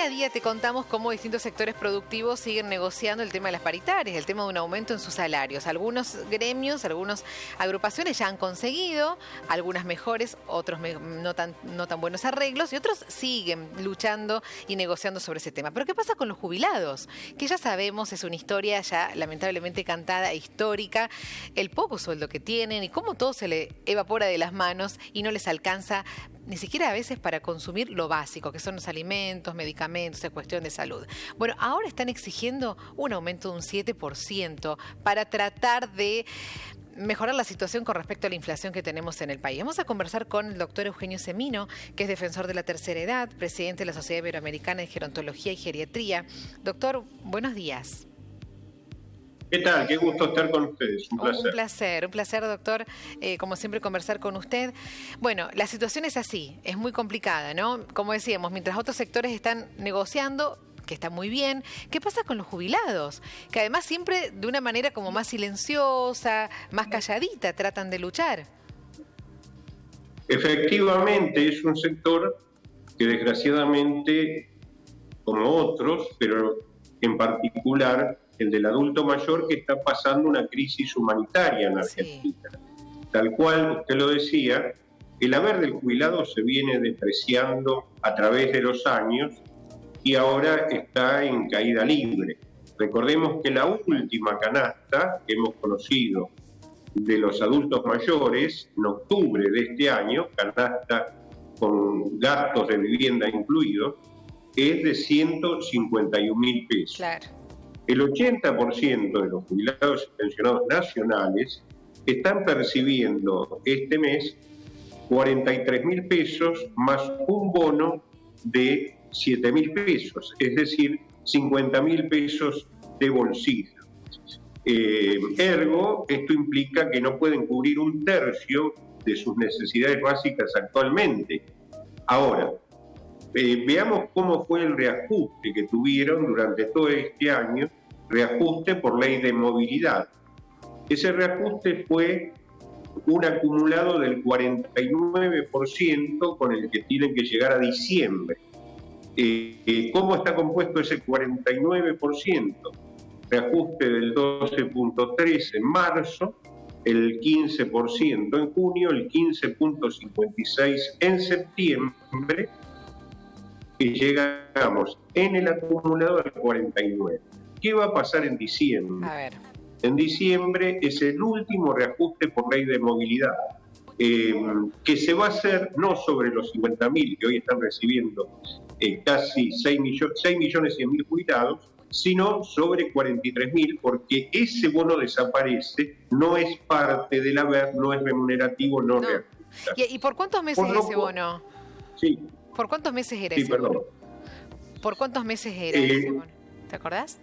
a día te contamos cómo distintos sectores productivos siguen negociando el tema de las paritarias, el tema de un aumento en sus salarios. Algunos gremios, algunas agrupaciones ya han conseguido, algunas mejores, otros no tan buenos arreglos, y otros siguen luchando y negociando sobre ese tema. Pero ¿qué pasa con los jubilados? Que ya sabemos, es una historia ya lamentablemente cantada e histórica, el poco sueldo que tienen y cómo todo se le evapora de las manos y no les alcanza ni siquiera a veces para consumir lo básico, que son los alimentos, medicamentos, en cuestión de salud. Bueno, ahora están exigiendo un aumento de un 7% para tratar de mejorar la situación con respecto a la inflación que tenemos en el país. Vamos a conversar con el doctor Eugenio Semino, que es defensor de la tercera edad, presidente de la Sociedad Iberoamericana de Gerontología y Geriatría. Doctor, buenos días. ¿Qué tal? Qué gusto estar con ustedes. Un placer, doctor, como siempre, conversar con usted. Bueno, la situación es así, es muy complicada, ¿no? Como decíamos, mientras otros sectores están negociando, que está muy bien, ¿qué pasa con los jubilados? Que además siempre de una manera como más silenciosa, más calladita, tratan de luchar. Efectivamente, es un sector que desgraciadamente, como otros, pero en particular el del adulto mayor, que está pasando una crisis humanitaria en Argentina. Sí. Tal cual usted lo decía, el haber del jubilado se viene depreciando a través de los años y ahora está en caída libre. Recordemos que la última canasta que hemos conocido de los adultos mayores, en octubre de este año, canasta con gastos de vivienda incluidos, es de 151.000 pesos. Claro. El 80% de los jubilados y pensionados nacionales están percibiendo este mes 43.000 pesos más un bono de 7.000 pesos, es decir, 50.000 pesos de bolsillo. Ergo, esto implica que no pueden cubrir un tercio de sus necesidades básicas actualmente. Ahora, veamos cómo fue el reajuste que tuvieron durante todo este año, reajuste por ley de movilidad. Ese reajuste fue un acumulado del 49% con el que tienen que llegar a diciembre. ¿Cómo está compuesto ese 49%? Reajuste del 12.3 en marzo, el 15% en junio, el 15.56 en septiembre, y llegamos en el acumulado al 49. ¿Qué va a pasar en diciembre? A ver. En diciembre es el último reajuste por ley de movilidad, que se va a hacer no sobre los 50.000 que hoy están recibiendo casi 6.100.000 jubilados, sino sobre 43.000, porque ese bono desaparece, no es parte del haber, no es remunerativo, no. ¿Y por cuántos meses es ese bono? Sí. ¿Por cuántos meses era ese bono? ¿Por cuántos meses era ese bono? ¿Te acordás?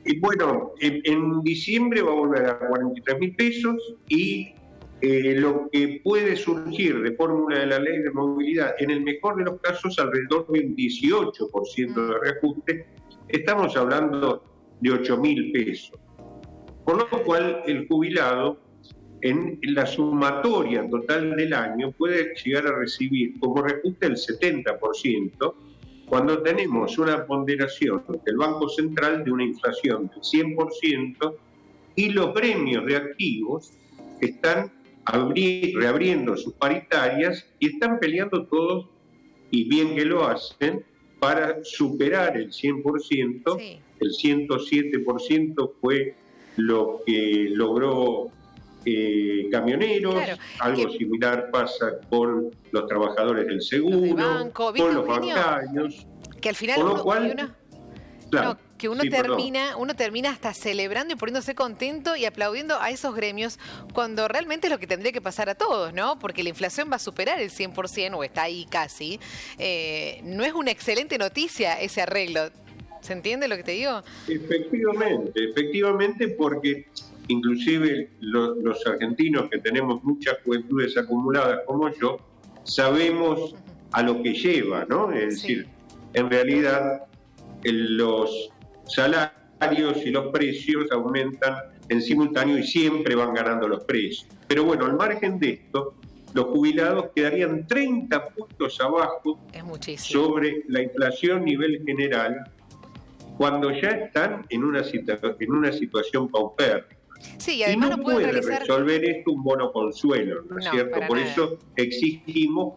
Y bueno, en diciembre va a volver a 43.000 pesos y lo que puede surgir de fórmula de la ley de movilidad, en el mejor de los casos alrededor del 18% de reajuste, estamos hablando de 8.000 pesos. Por lo cual el jubilado en la sumatoria total del año puede llegar a recibir como reajuste el 70%, cuando tenemos una ponderación del Banco Central de una inflación del 100% y los gremios de activos están reabriendo sus paritarias y están peleando todos, y bien que lo hacen, para superar el 100%. Sí. El 107% fue lo que logró camioneros, claro, algo similar pasa con los trabajadores del seguro, banco, con los bancarios, que al final uno termina hasta celebrando y poniéndose contento y aplaudiendo a esos gremios cuando realmente es lo que tendría que pasar a todos, ¿no? Porque la inflación va a superar el 100% o está ahí casi. No es una excelente noticia ese arreglo. ¿Se entiende lo que te digo? Efectivamente, porque inclusive los argentinos que tenemos muchas juventudes acumuladas como yo, sabemos a lo que lleva, ¿no? Es decir, en realidad los salarios y los precios aumentan en simultáneo y siempre van ganando los precios. Pero bueno, al margen de esto, los jubilados quedarían 30 puntos abajo sobre la inflación nivel general, cuando ya están en una situación paupérrima. Sí, y además no no puede resolver esto un bono consuelo, ¿no es cierto? Por eso exigimos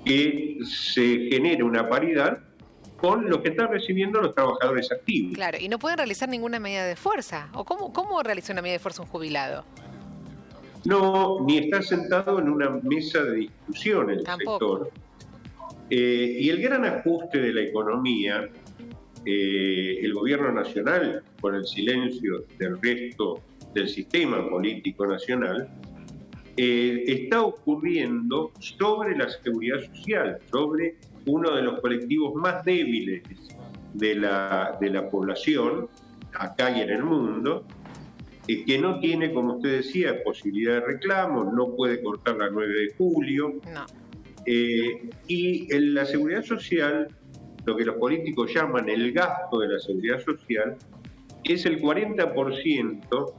que se genere una paridad con lo que están recibiendo los trabajadores activos. Claro, y no pueden realizar ninguna medida de fuerza. ¿O cómo realiza una medida de fuerza un jubilado? No, ni está sentado en una mesa de discusión el sector. Y el gran ajuste de la economía, el gobierno nacional, con el silencio del resto del sistema político nacional, está ocurriendo sobre la seguridad social, sobre uno de los colectivos más débiles de la población, acá y en el mundo, que no tiene, como usted decía, posibilidad de reclamo, no puede cortar la 9 de julio. No. Y en la seguridad social, lo que los políticos llaman el gasto de la seguridad social, es el 40%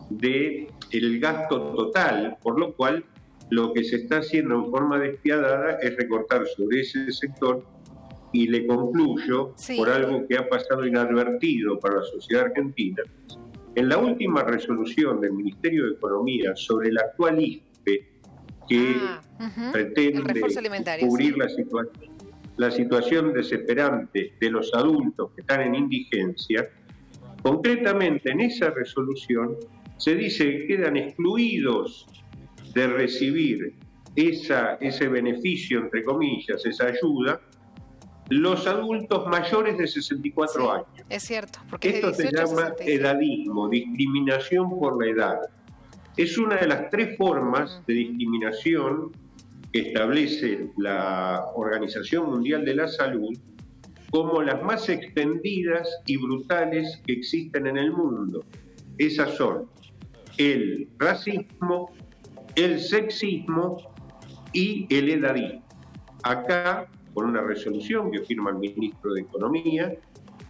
del gasto total, por lo cual lo que se está haciendo en forma despiadada es recortar sobre ese sector, y le concluyo, por algo que ha pasado inadvertido para la sociedad argentina. En la última resolución del Ministerio de Economía sobre el actual ISPE, que pretende cubrir la situación desesperante de los adultos que están en indigencia, concretamente en esa resolución se dice que quedan excluidos de recibir ese beneficio, entre comillas, esa ayuda, los adultos mayores de 64 años. Es cierto, porque esto se llama edadismo, discriminación por la edad. Es una de las 3 formas de discriminación que establece la Organización Mundial de la Salud como las más extendidas y brutales que existen en el mundo. Esas son el racismo, el sexismo y el edadismo. Acá, con una resolución que firma el ministro de Economía,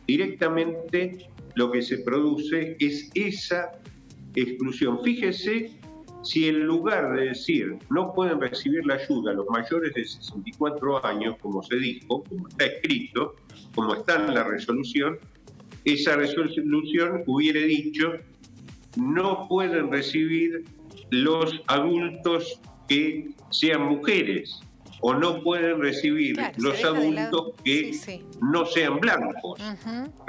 directamente lo que se produce es esa exclusión. Fíjese si en lugar de decir no pueden recibir la ayuda los mayores de 64 años, como se dijo, como está escrito, como está en la resolución, esa resolución hubiera dicho no pueden recibir los adultos que sean mujeres, o no pueden recibir los adultos que no sean blancos.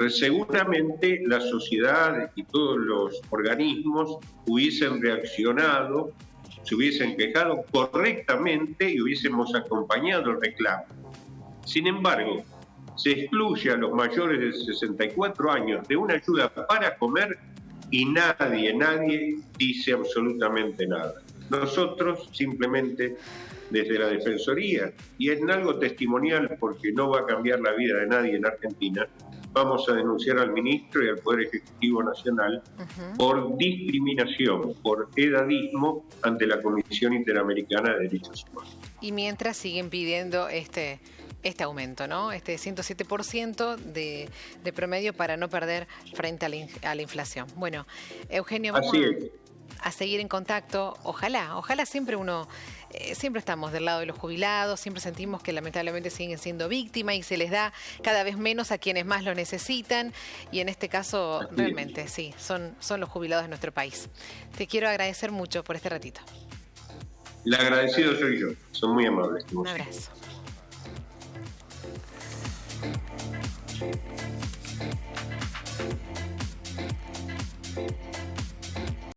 Seguramente la sociedad y todos los organismos hubiesen reaccionado, se hubiesen quejado correctamente y hubiésemos acompañado el reclamo. Sin embargo, se excluye a los mayores de 64 años de una ayuda para comer y nadie dice absolutamente nada. Nosotros simplemente desde la Defensoría, y en algo testimonial porque no va a cambiar la vida de nadie en Argentina, vamos a denunciar al ministro y al Poder Ejecutivo Nacional por discriminación, por edadismo ante la Comisión Interamericana de Derechos Humanos. Y mientras siguen pidiendo este aumento, ¿no? Este 107% de promedio para no perder frente a la inflación. Bueno, Eugenio, vamos a seguir en contacto. Ojalá siempre estamos del lado de los jubilados, siempre sentimos que lamentablemente siguen siendo víctimas y se les da cada vez menos a quienes más lo necesitan, y en este caso realmente sí, son los jubilados de nuestro país. Te quiero agradecer mucho por este ratito. El agradecido soy yo, son muy amables. Un abrazo.